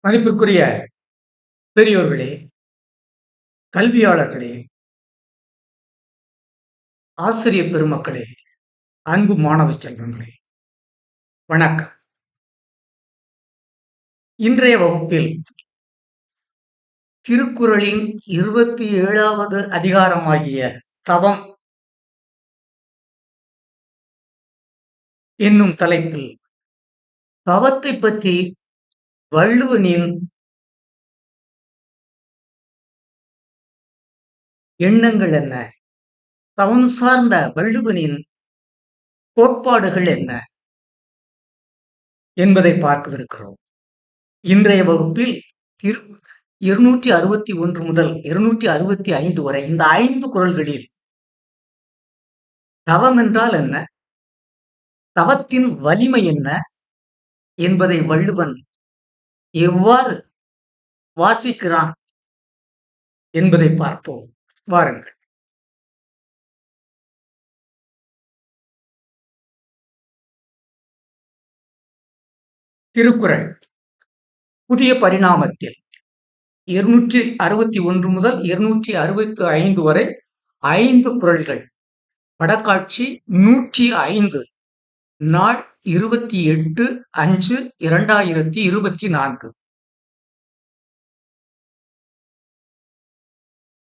மதிப்பிற்குரிய பெரியோர்களே, கல்வியாளர்களே, ஆசிரியர் பெருமக்களே, அன்பு மாணவ செல்வங்களே, வணக்கம். இன்றைய வகுப்பில் திருக்குறளின் 27வது அதிகாரமாகிய தவம் என்னும் தலைப்பில் தவத்தை பற்றி வள்ளுவனின் எண்ணங்கள் என்ன, தவம் சார்ந்த வள்ளுவனின் கோட்பாடுகள் என்ன என்பதை பார்க்கவிருக்கிறோம். இன்றைய வகுப்பில் 261 முதல் 265 வரை இந்த 5 குறள்களில் தவம் என்றால் என்ன, தவத்தின் வலிமை என்ன என்பதை வள்ளுவன் எவ்வாறு வாசிக்கிறான் என்பதை பார்ப்போம். வாருங்கள். திருக்குறள் புதிய பரிணாமத்தில் 261 முதல் 265 வரை 5 குறள்கள். படக்காட்சி 105, நாள் 28/5/2024.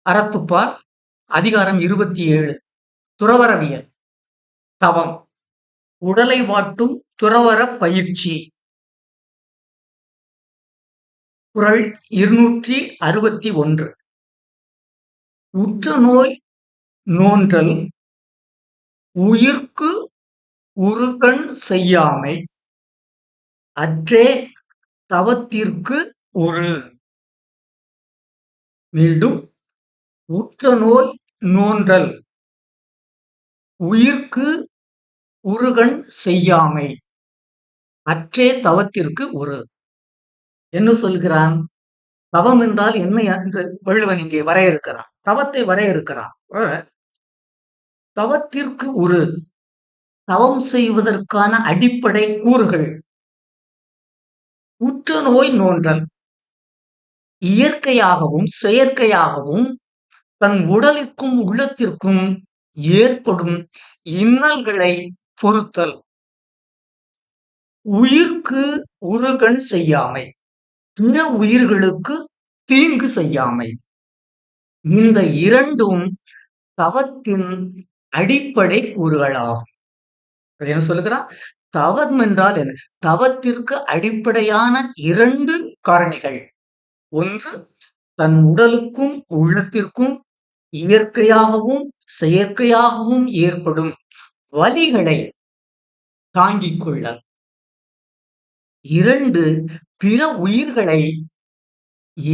அறத்துப்பால் அதிகாரம் 27, துறவறவியல். தவம் உடலை வாட்டும் துறவற பயிற்சி. குறள் 261. உற்ற நோய் நோன்றல் உயிர்க்கு உறுகண் செய்யாமை அற்றே தவத்திற்கு உறு. மீண்டும், உற்ற நோய் நோன்றல் உயிர்க்கு உறுகண் செய்யாமை அற்றே தவத்திற்கு உறு. என்ன சொல்கிறான்? தவம் என்றால் என்ன என்று வள்ளுவன் இங்கே வரையறுக்கிறான். தவத்தை வரையறுக்கிறான். தவத்திற்கு உறு, தவம் செய்வதற்கான அடிப்படை கூறுகள். உற்ற நோய் நோன்றல், இயற்கையாகவும் செயற்கையாகவும் தன் உடலுக்கும் உள்ளத்திற்கும் ஏற்படும் இன்னல்களை பொறுத்தல். உயிர்க்கு உறுகண் செய்யாமை, பிற உயிர்களுக்கு தீங்கு செய்யாமை. இந்த இரண்டும் தவத்தின் அடிப்படை கூறுகளாகும். என்ன சொல்லுகிறான்? தவம் என்றால் என்ன? தவத்திற்கு அடிப்படையான 2 காரணிகள். ஒன்று, தன் உடலுக்கும் உள்ளத்திற்கும் இயற்கையாகவும் செயற்கையாகவும் ஏற்படும் வலிகளை தாங்கிக் கொள்ளல். 2, பிற உயிர்களை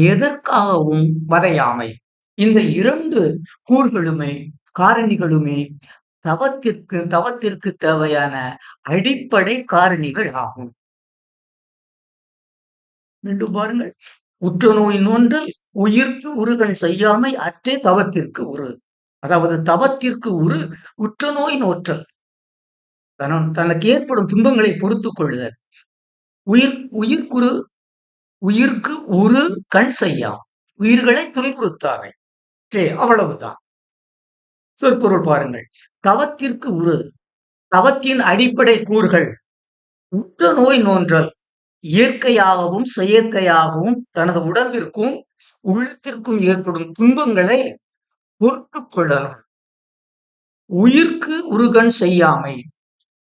எதற்காகவும் வதையாமை. இந்த 2 கூறுகளுமே காரணிகளுமே தவத்திற்கு தேவையான அடிப்படை காரணிகள் ஆகும். மீண்டும் பாருங்கள். உற்ற நோய் நோன்றல் உயிர்க்கு உறுகண் செய்யாமை அற்றே தவத்திற்கு உறு. அதாவது தவத்திற்கு உறு உற்ற நோய் நோற்றல், தனக்கு ஏற்படும் துன்பங்களை பொறுத்துக் கொள்ளுதல். உயிர்க்கு உரு கண் செய்யாம், உயிர்களை துன்புறுத்தாமை. அவ்வளவுதான். சொற்பொருள் பாருங்கள். தவத்திற்கு உரு, தவத்தின் அடிப்படை கூறுகள். உற்ற நோய் நோன்றல், இயற்கையாகவும் செயற்கையாகவும் தனது உடம்பிற்கும் உள்ளத்திற்கும் ஏற்படும் துன்பங்களை பொறுத்துக் கொள்ளலாம். உயிர்க்கு உறுகண் செய்யாமை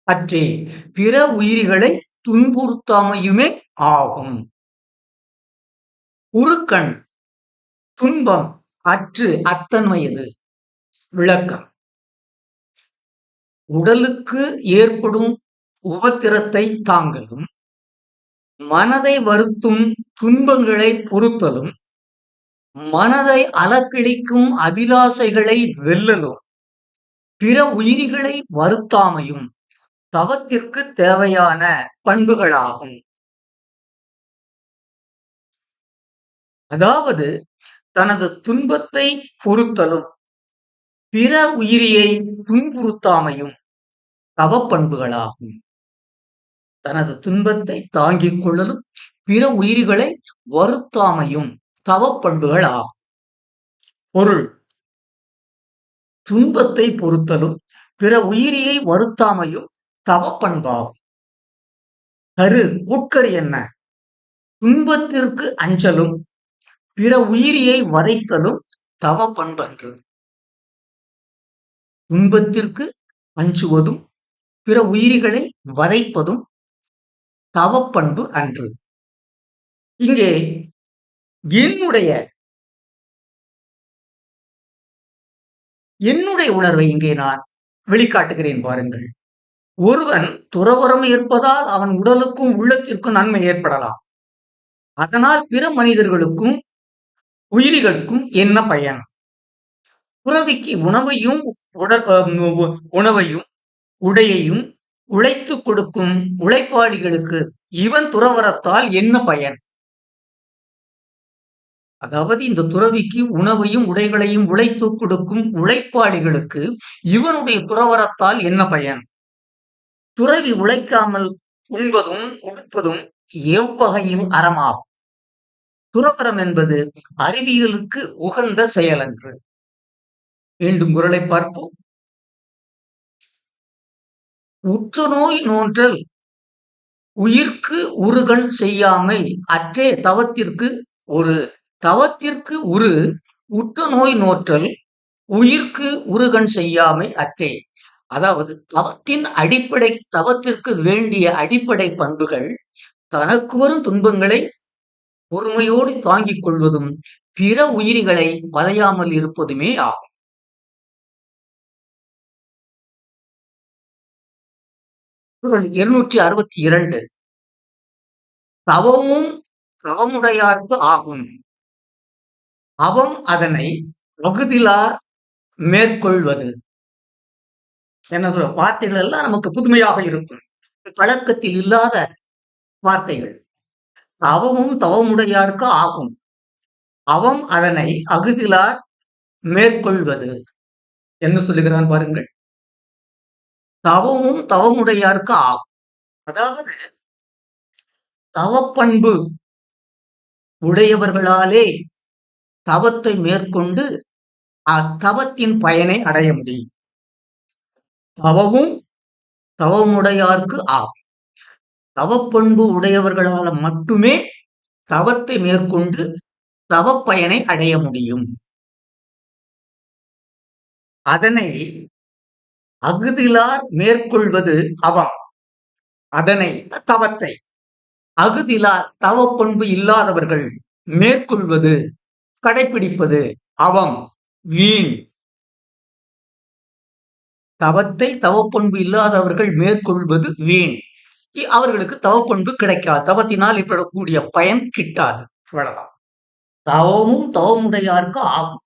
அற்றே பிற உயிரிகளை துன்புறுத்தாமையுமே ஆகும். உறுகண் துன்பம் அற்று அத்தன்மையது. விளக்கம்: உடலுக்கு ஏற்படும் உபத்திரத்தை தாங்கலும், மனதை வருத்தும் துன்பங்களை பொறுத்தலும், மனதை அலக்களிக்கும் அபிலாசைகளை வெல்லலும், பிற உயிரிகளை வருத்தாமையும் தவத்திற்கு தேவையான பண்புகளாகும். அதாவது தனது துன்பத்தை பொறுத்தலும் பிற உயிரியை துன்புறுத்தாமையும் தவப்பண்புகளாகும். தனது துன்பத்தை தாங்கிக் கொள்ளலும் பிற உயிரிகளை வருத்தாமையும் தவப்பண்புகள் ஆகும். பொருள்: துன்பத்தை பொறுத்தலும் பிற உயிரியை வருத்தாமையும் தவப்பண்பாகும். கரு உட்கரு என்ன? துன்பத்திற்கு அஞ்சலும் பிற உயிரியை வதைத்தலும் தவப்பண்பன்று. துன்பத்திற்கு அஞ்சுவதும் பிற உயிரிகளை வதைப்பதும் தவப்பண்பு அன்று. இங்கே என்னுடைய உணர்வை இங்கே நான் வெளிக்காட்டுகிறேன் பாருங்கள். ஒருவன் துறவறம் ஏற்பதால் அவன் உடலுக்கும் உள்ளத்திற்கும் நன்மை ஏற்படலாம். அதனால் பிற மனிதர்களுக்கும் உயிரிகளுக்கும் என்ன பயன்? துறவிக்கு உணவையும் உடையையும் உழைத்து கொடுக்கும் உழைப்பாளிகளுக்கு இவன் துறவரத்தால் என்ன பயன்? அதாவது இந்த துறவிக்கு உணவையும் உடைகளையும் உழைத்து கொடுக்கும் உழைப்பாளிகளுக்கு இவனுடைய துறவரத்தால் என்ன பயன்? துறவி உழைக்காமல் உண்பதும் உடுப்பதும் எவ்வகையில் அறமாகும்? துறவரம் என்பது அறிவியலுக்கு உகந்த செயலன்று. மீண்டும் குறளை பார்ப்போம். உற்றுநோய் நோன்றல் உயிர்க்கு உருகண் செய்யாமை அற்றே தவத்திற்கு ஒரு. தவத்திற்கு உரு உற்ற நோய் நோற்றல் உயிர்க்கு உருகண் செய்யாமை அற்றே. அதாவது தவத்திற்கு வேண்டிய அடிப்படை பண்புகள் தனக்கு வரும் துன்பங்களை பொறுமையோடு தாங்கிக் கொள்வதும் பிற உயிரிகளை வதையாமல் இருப்பதுமே ஆகும். குறள் 262. தவமும் தவமுடையார்க்கு ஆகும். அவம் அதனை அகுதிலார் மேற்கொள்வது. என்ன சொல்ற வார்த்தைகள் எல்லாம் நமக்கு புதுமையாக இருக்கும், பழக்கத்தில் இல்லாத வார்த்தைகள். தவமும் தவமுடையார்க்கு ஆகும். அவம் அதனை அகுதிலார் மேற்கொள்வது. என்ன சொல்லுகிறான் பாருங்கள். தவமும் தவமுடையார்க்கு ஆகும். அதாவது தவப்பண்பு உடையவர்களாலே தவத்தை மேற்கொண்டு அத்தவத்தின் பயனை அடைய முடியும். தவமும் தவமுடையார்க்கு ஆகும். தவப்பண்பு உடையவர்களால் மட்டுமே தவத்தை மேற்கொண்டு தவப்பயனை அடைய முடியும். அதனை அகுதிலார் மேற்கொள்வது அவம். அதனை தவத்தை அகுதிலார் தவப்பண்பு இல்லாதவர்கள் மேற்கொள்வது கடைபிடிப்பது அவம் வீண். தவத்தை தவப்பண்பு இல்லாதவர்கள் மேற்கொள்வது வீண். அவர்களுக்கு தவப்பண்பு கிடைக்காது. தவத்தினால் ஏற்படக்கூடிய பயன் கிட்டாது. அவ்வளவுதான். தவமும் தவமுடையார்க்கு ஆகும்.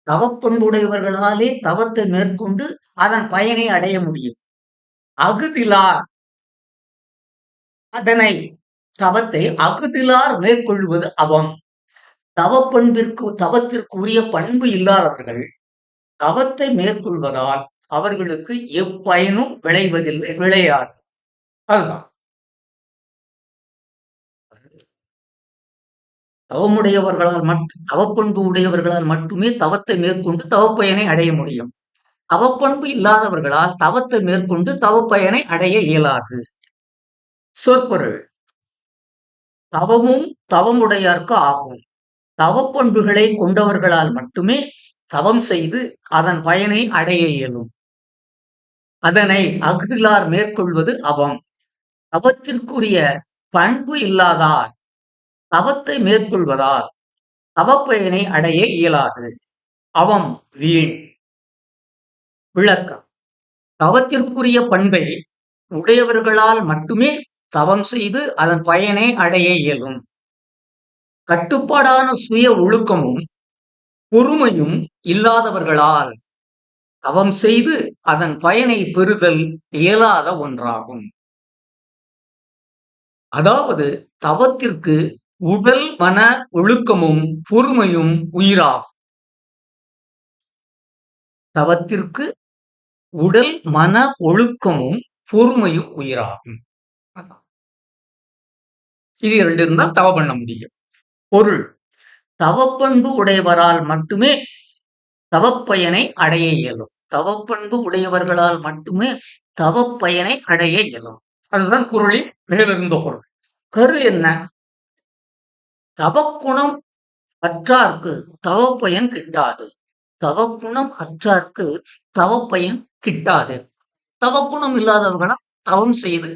தவப்பண்புடையவர்களாலே தவத்தை மேற்கொண்டு அதன் பயனை அடைய முடியும். அகுதிலார் அதனை தவத்தை அகுதிலார் மேற்கொள்வது அவம். தவத்திற்கு உரிய பண்பு இல்லாதவர்கள் தவத்தை மேற்கொள்வதால் அவர்களுக்கு எப்பயனும் விளைவதில்லை, விளையாது. அதுதான் தவப்பண்பு உடையவர்களால் மட்டுமே தவத்தை மேற்கொண்டு தவப்பயனை அடைய முடியும். தவப்பண்பு இல்லாதவர்களால் தவத்தை மேற்கொண்டு தவப்பயனை அடைய இயலாது. சொற்பொருள்: தவமும் தவமுடையார்க்கு ஆகும். தவப்பண்புகளை கொண்டவர்களால் மட்டுமே தவம் செய்து அதன் பயனை அடைய இயலும். அதனை அகுதிலார் மேற்கொள்வது அவம். தவத்திற்குரிய பண்பு இல்லாதார் தவத்தை மேற்கொள்வதால் தவப்பயனை அடைய இயலாது. அவம் வீண். விளக்கம்: தவத்திற்குரிய பண்பை உடையவர்களால் மட்டுமே தவம் செய்து அதன் பயனை அடைய இயலும். கட்டுப்பாடான சுய ஒழுக்கமும் பொறுமையும் இல்லாதவர்களால் தவம் செய்து அதன் பயனை பெறுதல் இயலாத ஒன்றாகும். அதாவது தவத்திற்கு உடல் மன ஒழுக்கமும் பொறுமையும் உயிராகும். தவத்திற்கு உடல் மன ஒழுக்கமும் பொறுமையும் உயிராகும். இது 2 இருந்தால் தவம் பண்ண முடியும். பொருள் தவப்பண்பு உடையவரால் மட்டுமே தவப்பயனை அடைய இயலும். தவப்பண்பு உடையவர்களால் மட்டுமே தவப்பயனை அடைய இயலும். அதுதான் குறளின் மேலிருந்த பொருள். கரு என்ன? தவக்குணம் அற்றார்க்கு தவப்பயன் கிட்டாது. தவக்குணம் அற்றார்க்கு தவப்பயன் கிட்டாது. தவக்குணம் இல்லாதவர்களால் தவம் செய்து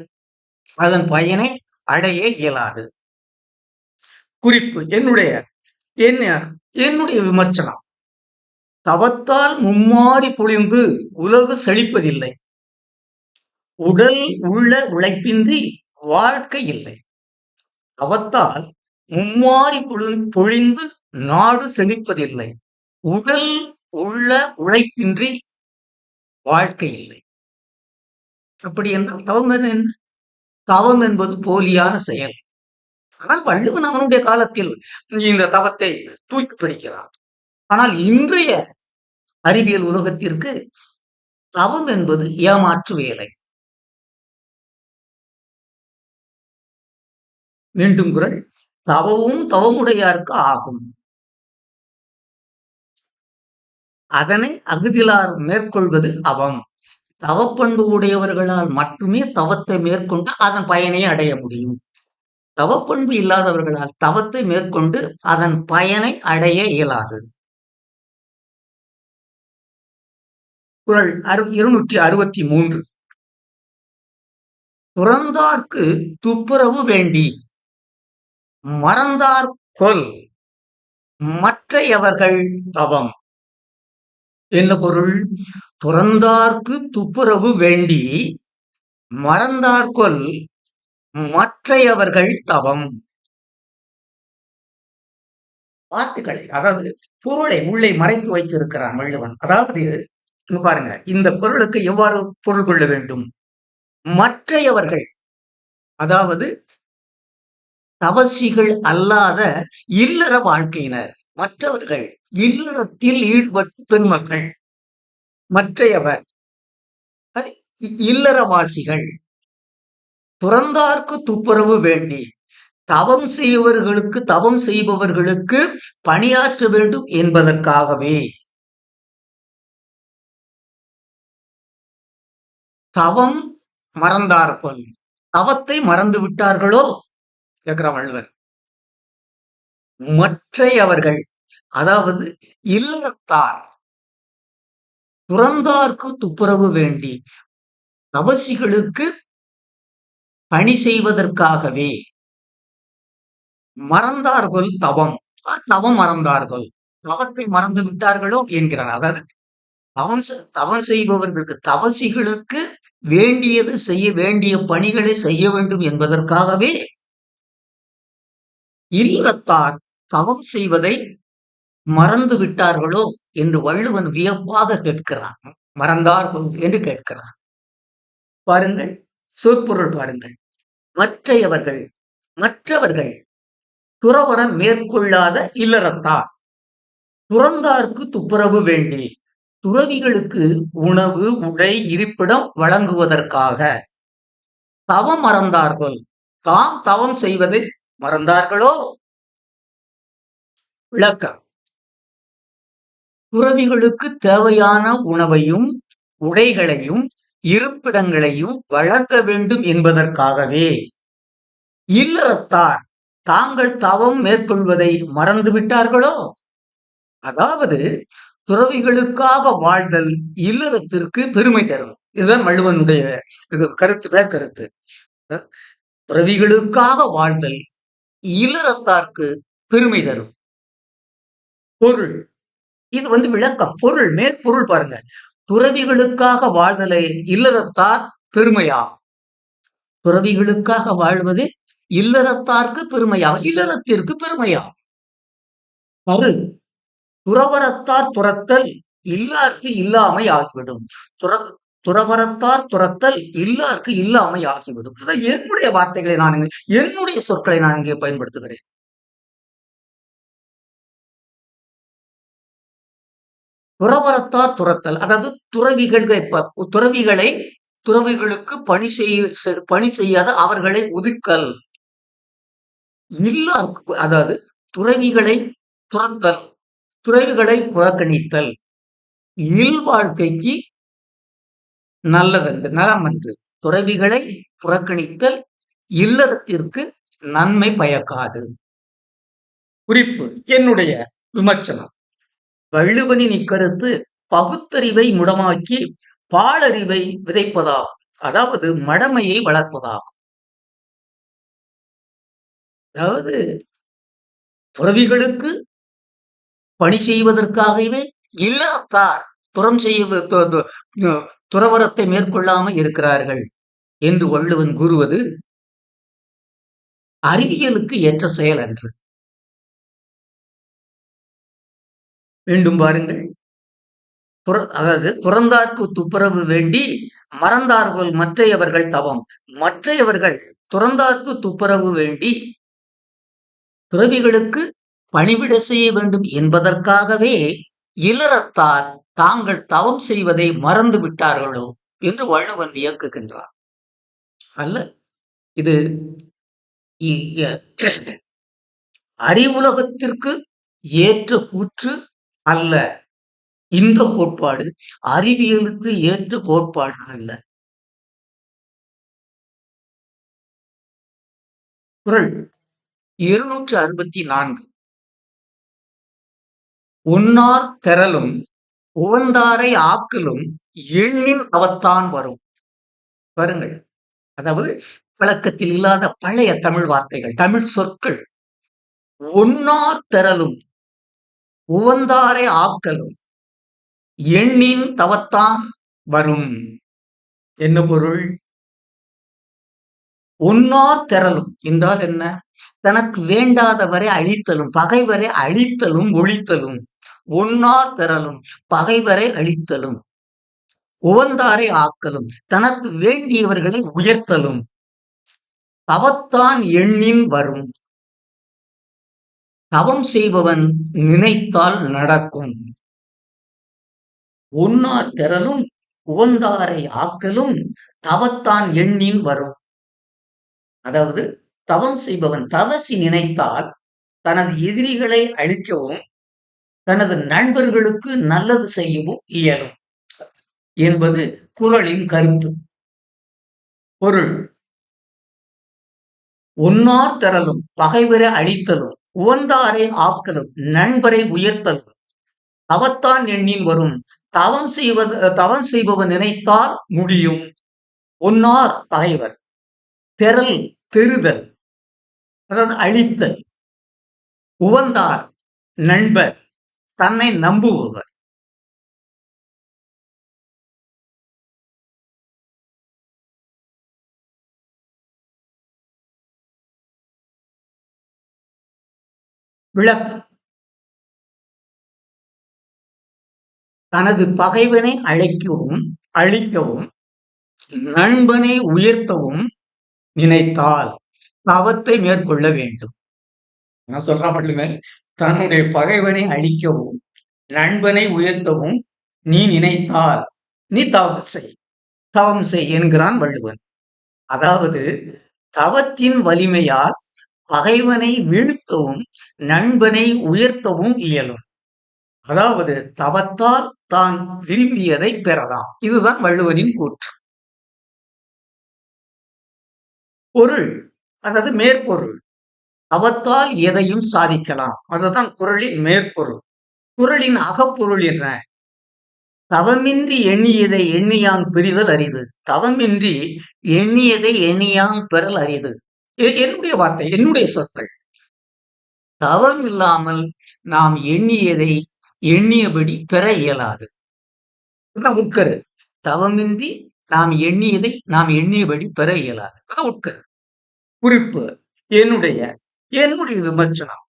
அதன் பயனை அடைய இயலாது. குறிப்பு என்னுடைய விமர்சனம். தவத்தால் மும்மாறி பொழிந்து உலகு செழிப்பதில்லை. உடல் உள்ள உழைப்பின்றி வாழ்க்கை இல்லை. தவத்தால் மும்மாறி பொழிந்து நாடு செழிப்பதில்லை. உடல் உள்ள உழைப்பின்றி வாழ்க்கை இல்லை. அப்படி என்றால் தவம் என்பது போலியான செயல். ஆனால் வள்ளுவன் அவனுடைய காலத்தில் இந்த தவத்தை தூக்கி பிடிக்கிறார். ஆனால் இன்றைய அறிவியல் உலகத்திற்கு தவம் என்பது ஏமாற்று வேலை. மீண்டும் குறள், தவமும் தவமுடையார்க்கு ஆகும். அதனை அகுதிலார் மேற்கொள்வது அவம். தவப்பண்பு உடையவர்களால் மட்டுமே தவத்தை மேற்கொண்டு அதன் பயனை அடைய முடியும். தவப்பண்பு இல்லாதவர்களால் தவத்தை மேற்கொண்டு அதன் பயனை அடைய இயலாது. குறள் 263. துறந்தார்க்கு துப்புரவு வேண்டி மறந்தார் கொல் மற்றையவர்கள் தவம். என்ன பொருள்? துறந்தார்க்கு துப்புரவு வேண்டி மறந்தார்கொல் மற்றையவர்கள் தவம். வார்த்தைகளை, அதாவது பொருளை உள்ளே மறைத்து வைத்திருக்கிறான் வள்ளுவன். அதாவது பாருங்க, இந்த பொருளுக்கு எவ்வாறு பொருள் கொள்ள வேண்டும்? மற்றையவர்கள், அதாவது தவசிகள் அல்லாத இல்லற வாழ்க்கையினர். மற்றவர்கள் இல்லறத்தில் ஈடுபட்டு பெருமக்கள். மற்றையவர் இல்லறவாசிகள். துறந்தார்க்கு துப்புரவு வேண்டி தவம் செய்பவர்களுக்கு பணியாற்ற வேண்டும் என்பதற்காகவே. தவம் மறந்தார்கொல், தவத்தை மறந்து விட்டார்களோ கேட்கிற வள்ளுவர். மற்றையவர்கள், அதாவது இல்லறத்தார், துறந்தார்க்கு துப்புரவு வேண்டி தவசிகளுக்கு பணி செய்வதற்காகவே மறந்தார்கள் தவம். தவம் மறந்தார்கள், தவத்தை மறந்து விட்டார்களோ என்கிறார். அதாவது தவம் செய்பவர்களுக்கு, தவசிகளுக்கு வேண்டியது செய்ய வேண்டிய பணிகளை செய்ய வேண்டும் என்பதற்காகவே இல்லறத்தார் தவம் செய்வதை மறந்து விட்டார்களோ என்று வள்ளுவன் வியப்பாக கேட்கிறான். மறந்தார்கள் என்று கேட்கிறான். பாருங்கள், சொற்பொருள் பாருங்கள். மற்றவர்கள் துறவறம் மேற்கொள்ளாத இல்லறத்தார். துறந்தார்க்கு துப்புரவு வேண்டி துறவிகளுக்கு உணவு உடை இருப்பிடம் வழங்குவதற்காக தவம் மறந்தார்கள். தாம் தவம் செய்வதை மறந்தார்களோ? விளக்கம். துறவிகளுக்கு தேவையான உணவையும் உடைகளையும் இருப்பிடங்களையும் வழங்க வேண்டும் என்பதற்காகவே இல்லறத்தார் தாங்கள் தவம் மேற்கொள்வதை மறந்து விட்டார்களோ? அதாவது துறவிகளுக்காக வாழ்தல் இல்லறத்திற்கு பெருமை தரும். இதுதான் வள்ளுவனுடைய கருத்து. துறவிகளுக்காக வாழ்தல் இல்லறத்தார்க்கு பெருமை தரும். பொருள், இது விளக்கம். பொருள், மேற்பொருள் பாருங்க. துறவிகளுக்காக வாழ்தலை இல்லறத்தார் பெருமையா? துறவிகளுக்காக வாழ்வது இல்லறத்தார்க்கு பெருமையா, இல்லறத்திற்கு பெருமையா? பொருள், துறவரத்தார் துறத்தல் இல்லார்க்கு இல்லாமை ஆகிவிடும். துறவரத்தார் துறத்தல் இல்லார்க்கு இல்லாமை ஆகிவிடும். என்னுடைய வார்த்தைகளை என்னுடைய சொற்களை நான் இங்கே பயன்படுத்துகிறேன். துறவரத்தார் துறத்தல், அதாவது துறவிகளுக்கு பணி செய்யாத அவர்களை ஒதுக்கல். அதாவது துறவிகளை துறத்தல், துறவிகளை புறக்கணித்தல் இல்வாழ்க்கைக்கு நல்லதன்று, நலமன்று. துறவிகளை புறக்கணித்தல் இல்லறத்திற்கு நன்மை பயக்காது. குறிப்பு, என்னுடைய விமர்சனம். வள்ளுவனின் இக்கருத்து பகுத்தறிவை முடமாக்கி பாலறிவை விதைப்பதாகும். அதாவது மடமையை வளர்ப்பதாகும். அதாவது துறவிகளுக்கு பணி செய்வதற்காகவே இல்லறத்தார் துறம் செய்ய துறவரத்தை மேற்கொள்ளாமல் இருக்கிறார்கள் என்று வள்ளுவன் கூறுவது அறிவியலுக்கு ஏற்ற செயல் அன்று. மீண்டும் பாருங்கள். அதாவது துறந்தார்க்கு துப்புரவு வேண்டி மறந்தார்கள் மற்றையவர்கள் தவம். மற்றையவர்கள் துறந்தார்க்கு துப்புரவு வேண்டி துறவிகளுக்கு பணிவிட செய்ய வேண்டும் என்பதற்காகவே இல்லறத்தார் தாங்கள் தவம் செய்வதை மறந்து விட்டார்களோ என்று வள்ளுவன் இயக்குகின்றார். அல்ல, இது அறிவுலகத்திற்கு ஏற்ற கூற்று அல்ல. இந்த கோட்பாடு அறிவியலுக்கு ஏற்ற கோட்பாடு அல்ல. குறள் 264. உன்னார் தெறலும் உவந்தாரை ஆக்கலும் எண்ணின் அவத்தான் வரும். பாருங்கள், அதாவது பழக்கத்தில் இல்லாத பழைய தமிழ் வார்த்தைகள், தமிழ் சொற்கள். ஒன்னார் தெறலும் உவந்தாரை ஆக்கலும் எண்ணின் தவத்தான் வரும். என்ன பொருள்? ஒன்னார் தெறலும் என்றால் என்ன? தனக்கு வேண்டாதவரை அழித்தலும், பகைவரை அழித்தலும் ஒழித்தலும். ஒன்னார் தெறலும் பகைவரை அழித்தலும், உவந்தாரை ஆக்கலும் தனக்கு வேண்டியவர்களை உயர்த்தலும். தவத்தான் எண்ணின் வரும். தவம் செய்பவன் நினைத்தால் நடக்கும். ஒன்னார் தெறலும் உவந்தாரை ஆக்கலும் தவத்தான் எண்ணின் வரும். அதாவது தவம் செய்பவன் தவசி நினைத்தால் தனது எதிரிகளை அழிக்கவும் தனது நண்பர்களுக்கு நல்லது செய்யவும் இயலும் என்பது குறளின் கருத்து. பொருள்: ஒன்னார் தெறலும் பகைவரை அழித்தலும் உவந்தாரை ஆக்கலும் நண்பரை உயர்த்தலும் தவத்தான் எண்ணின் வரும். தவம் செய்பவன் நினைத்தால் முடியும். ஒன்னார் பகைவர், தெறல் தெருதல், அதாவது அழித்தல், உவந்தார் நண்பர், தன்னை நம்புபவர். விளக்கம்: தனது பகைவனை அழிக்கவும் நண்பனை உயர்த்தவும் நினைத்தால் தவத்தை மேற்கொள்ள வேண்டும். நான் சொல்றேன் மட்டுமே, தன்னுடைய பகைவனை அழிக்கவும் நண்பனை உயர்த்தவும் நீ நினைத்தால் நீ தவம் செய் என்கிறான் வள்ளுவன். அதாவது தவத்தின் வலிமையால் பகைவனை வீழ்த்தவும் நண்பனை உயர்த்தவும் இயலும். அதாவது தவத்தால் தான் விரும்பியதை பெறலாம். இதுதான் வள்ளுவனின் கூற்று. பொருள், அதாவது மேற்பொருள்: தவத்தால் எதையும் சாதிக்கலாம். அதுதான் குறளின் மேற்பொருள். குறளின் அகப்பொருள் என்ன? தவமின்றி எண்ணியதை எண்ணியாங் பெறுதல் அரிது. தவமின்றி எண்ணியதை எண்ணியாங் பெறல் அரிது. என்னுடைய வார்த்தை, என்னுடைய சொற்கள். தவம் இல்லாமல் நாம் எண்ணியதை எண்ணியபடி பெற இயலாது. உட்கரு. தவமின்றி நாம் எண்ணியதை நாம் எண்ணியபடி பெற இயலாது. உட்கரு. குறிப்பு: என்னுடைய விமர்சனம்.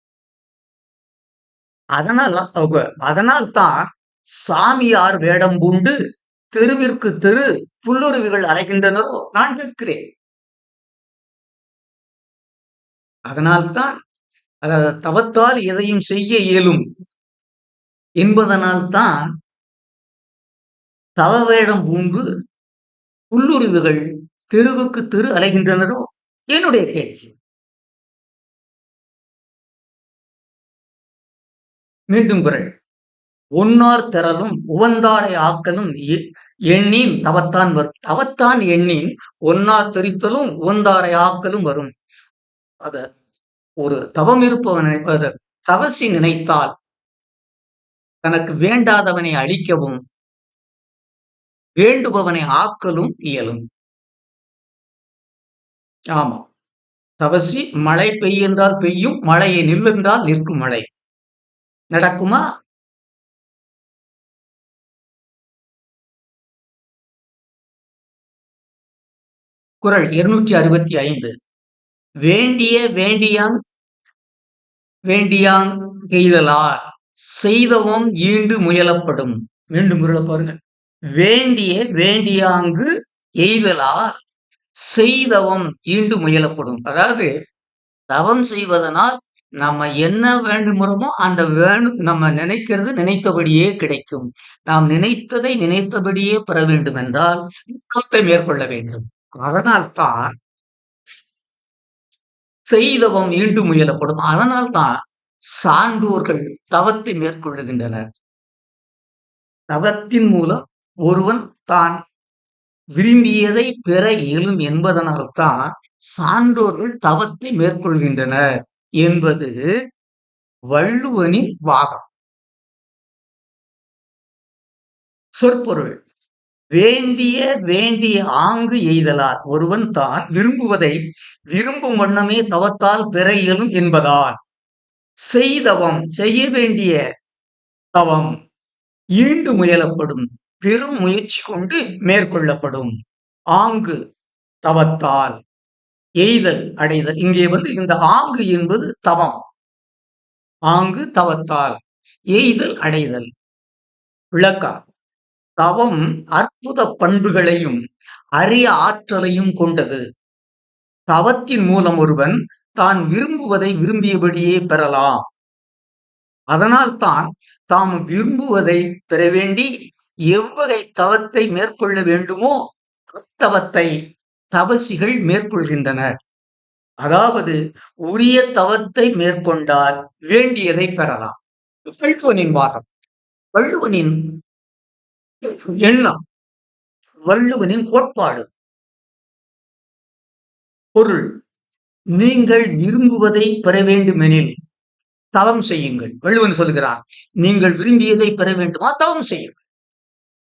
அதனால்தான் சாமியார் வேடம் பூண்டு தெருவிற்கு தெரு புல்லுருவிகள் அலைகின்றனரோ நான் கேட்கிறேன். அதனால்தான் தவத்தால் எதையும் செய்ய இயலும் என்பதனால்தான் தவ வேடம் பூண்டு புல்லுருவிகள் தெருவுக்கு தெரு அலைகின்றனரோ என்னுடைய கேள்வி. மீண்டும் குறள். ஒன்னார் திரளும் உவந்தாரை ஆக்கலும் எண்ணின் தவத்தான் வரும். தவத்தான் எண்ணின் ஒன்னார் தெரித்தலும் உவந்தாரை ஆக்கலும் வரும். அத ஒரு தவம் இருப்பவனை தவசி நினைத்தால் தனக்கு வேண்டாதவனை அழிக்கவும் வேண்டுபவனை ஆக்கலும் இயலும். ஆமா, தவசி மழை பெய்யென்றால் பெய்யும், மழையை நில்லென்றால் நிற்கும் மழை. நடக்குமா? குறள் 265. வேண்டிய வேண்டியான் வேண்டியான் எய்தலார் செய்தவம் ஈண்டு முயலப்படும். மீண்டும் குறளை பாருங்க. வேண்டிய வேண்டியாங்கு எய்தலார் செய்தவம் ஈண்டு முயலப்படும். அதாவது தவம் செய்வதனால் நம்ம என்ன வேண்டுமோ அந்த நம்ம நினைக்கிறது நினைத்தபடியே கிடைக்கும். நாம் நினைத்ததை நினைத்தபடியே பெற வேண்டும் என்றால் தவத்தை மேற்கொள்ள வேண்டும். அதனால்தான் செய்தவம் ஈண்டு முயலப்படும். அதனால்தான் சான்றோர்கள் தவத்தை மேற்கொள்ளுகின்றனர். தவத்தின் மூலம் ஒருவன் தான் விரும்பியதை பெற இயலும் என்பதனால்தான் சான்றோர்கள் தவத்தை மேற்கொள்கின்றனர் என்பது வள்ளுவனின் வாதம். சொற்பொருள். வேண்டிய வேண்டிய ஆங்கு எய்தலார் ஒருவன் தான் விரும்புவதை விரும்பும் வண்ணமே தவத்தால் பெற இயலும் என்பதால் செய்தவம் செய்ய வேண்டிய தவம் ஈண்டு முயலப்படும், பெரும் முயற்சி கொண்டு மேற்கொள்ளப்படும். ஆங்கு தவத்தால் எய்தல் அடைதல். இங்கே இந்த ஆங்கு என்பது தவம். ஆங்கு தவத்தால் எய்தல் அடைதல். விளக்கம். தவம் அற்புத பண்புகளையும் அரிய ஆற்றலையும் கொண்டது. தவத்தின் மூலம் ஒருவன் தான் விரும்புவதை விரும்பியபடியே பெறலாம். அதனால் தான் தாம் விரும்புவதை பெற வேண்டி எவ்வகை தவத்தை மேற்கொள்ள வேண்டுமோ அத்தவத்தை தவசிகள் மேற்கொள்கின்றனர். அதாவது உரிய தவத்தை மேற்கொண்டால் வேண்டியதை பெறலாம். வள்ளுவனின் வாதம், வள்ளுவனின் எண்ணம், வள்ளுவனின் கோட்பாடு. பொருள். நீங்கள் விரும்புவதை பெற வேண்டுமெனில் தவம் செய்யுங்கள். வள்ளுவன் சொல்கிறார், நீங்கள் விரும்பியதை பெற வேண்டுமா தவம் செய்யுங்கள்,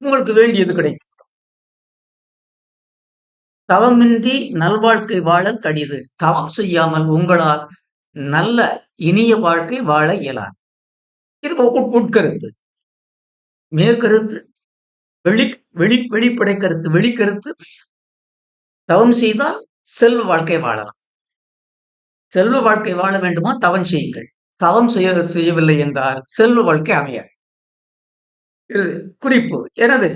உங்களுக்கு வேண்டியது கிடைக்கும். தவமின்றி நல்வாழ்க்கை வாழ கடிது. தவம் செய்யாமல் உங்களால் நல்ல இனிய வாழ்க்கை வாழ இயலாது. இது உட்கருத்து. மேற்கருத்து வெளிப்படை கருத்து. வெளிக்கருத்து, தவம் செய்தால் செல்வ வாழ்க்கை வாழலாம். செல்வ வாழ்க்கை வாழ வேண்டுமா தவம் செய்யுங்கள். தவம் செய்யவில்லை என்றால் செல்வ வாழ்க்கை அமையாது. இது குறிப்பு, எனது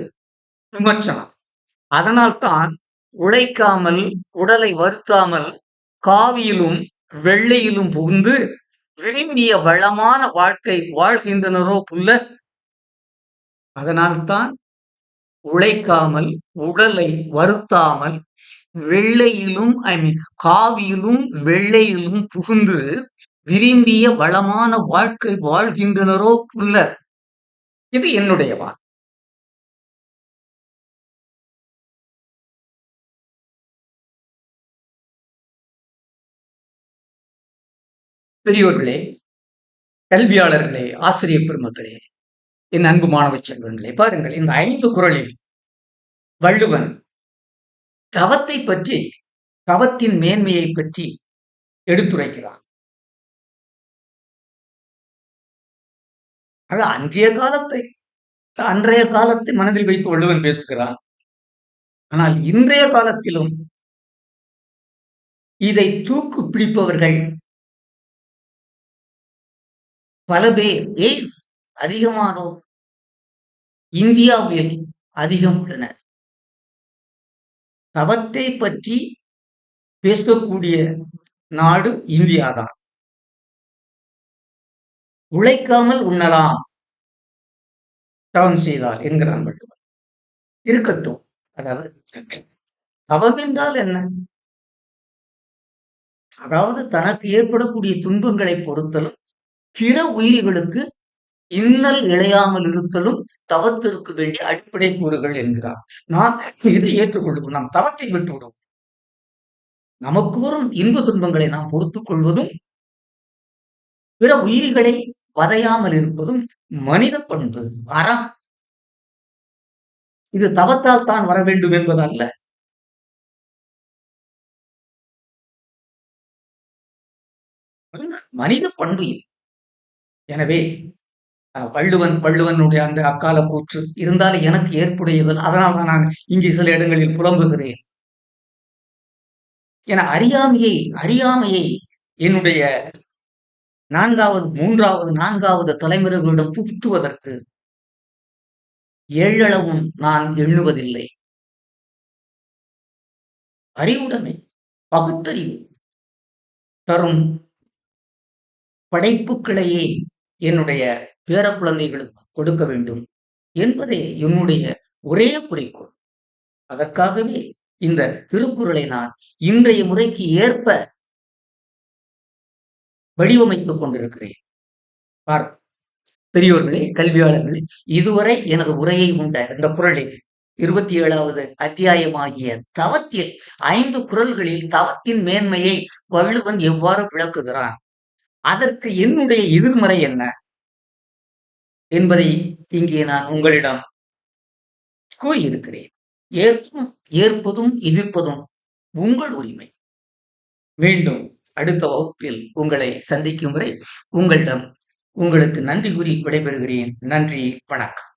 விமர்சனம். அதனால்தான் உழைக்காமல் உடலை வருத்தாமல் காவியிலும் வெள்ளையிலும் புகுந்து விரும்பிய வளமான வாழ்க்கை வாழ்கின்றனரோ புல்லர். அதனால்தான் உழைக்காமல் உடலை வருத்தாமல் வெள்ளையிலும் காவியிலும் வெள்ளையிலும் புகுந்து விரும்பிய வளமான வாழ்க்கை வாழ்கின்றனரோ புல்லர். இது என்னுடைய வாதம். பெரியோர்களே, கல்வியாளர்களே, ஆசிரியர் பெருமக்களே, என் அன்பு மாணவ செல்வங்களே, பாருங்கள், இந்த 5 குறளில் வள்ளுவன் தவத்தை பற்றி, தவத்தின் மேன்மையை பற்றி எடுத்துரைக்கிறான். அது அன்றைய காலத்தை மனதில் வைத்து வள்ளுவன் பேசுகிறான். ஆனால் இன்றைய காலத்திலும் இதை தூக்கு பிடிப்பவர்கள் பல பேர். அதிகமானோர் இந்தியாவில் அதிகம் உள்ளனர். தவத்தை பற்றி பேசக்கூடிய நாடு இந்தியாதான். உழைக்காமல் உண்ணலாம் தவம் செய்தால் என்கிறான் வள்ளுவன். இருக்கட்டும். அதாவது தவம் என்றால் என்ன? அதாவது தனக்கு ஏற்படக்கூடிய துன்பங்களை பொறுத்தலும் பிற உயிரிகளுக்கு இன்னல் இழையாமல் இருத்தலும் தவத்திற்கு வேண்டிய அடிப்படை கூறுகள் என்கிறார். நாம் இதை ஏற்றுக்கொள்வோம். நாம் தவத்தை விட்டு விடுவோம். நமக்கு வரும் இன்ப துன்பங்களை நாம் பொறுத்துக் கொள்வதும், பிற உயிரிகளை வதையாமல் இருப்பதும் மனித பண்பு, அறம். இது தவத்தால் தான் வர வேண்டும் என்பது அல்ல. மனித பண்பு இது. எனவே வள்ளுவனுடைய அந்த அக்கால கூற்று இருந்தாலும் எனக்கு ஏற்புடையது. அதனால் தான் நான் இங்கே சில இடங்களில் புலம்புகிறேன். என அறியாமையை என்னுடைய நான்காவது தலைமுறைகளிடம் புகுத்துவதற்கு ஏழளவும் நான் எண்ணுவதில்லை. அறிவுடைமை, பகுத்தறிவு தரும் படைப்புகளையே என்னுடைய பேர குழந்தைகளுக்கு கொடுக்க வேண்டும் என்பதே என்னுடைய ஒரே குறிக்கோள். அதற்காகவே இந்த திருக்குறளை நான் இன்றைய முறைக்கு ஏற்ப வடிவமைத்துக் கொண்டிருக்கிறேன். பெரியோர்களே, கல்வியாளர்களே, இதுவரை எனது உரையை உண்ட இந்த குறளில் 27வது அத்தியாயமாகிய தவத்தில் 5 குறள்களில் தவத்தின் மேன்மையை வள்ளுவன் எவ்வாறு விளக்குகிறான், அதற்கு என்னுடைய எதிர்மறை என்ன என்பதை இங்கே நான் உங்களிடம் கூறியிருக்கிறேன். ஏற்பதும் எதிர்ப்பதும் உங்கள் உரிமை. மீண்டும் அடுத்த வகுப்பில் உங்களை சந்திக்கும் வரை உங்களுக்கு நன்றி கூறி விடைபெறுகிறேன். நன்றி, வணக்கம்.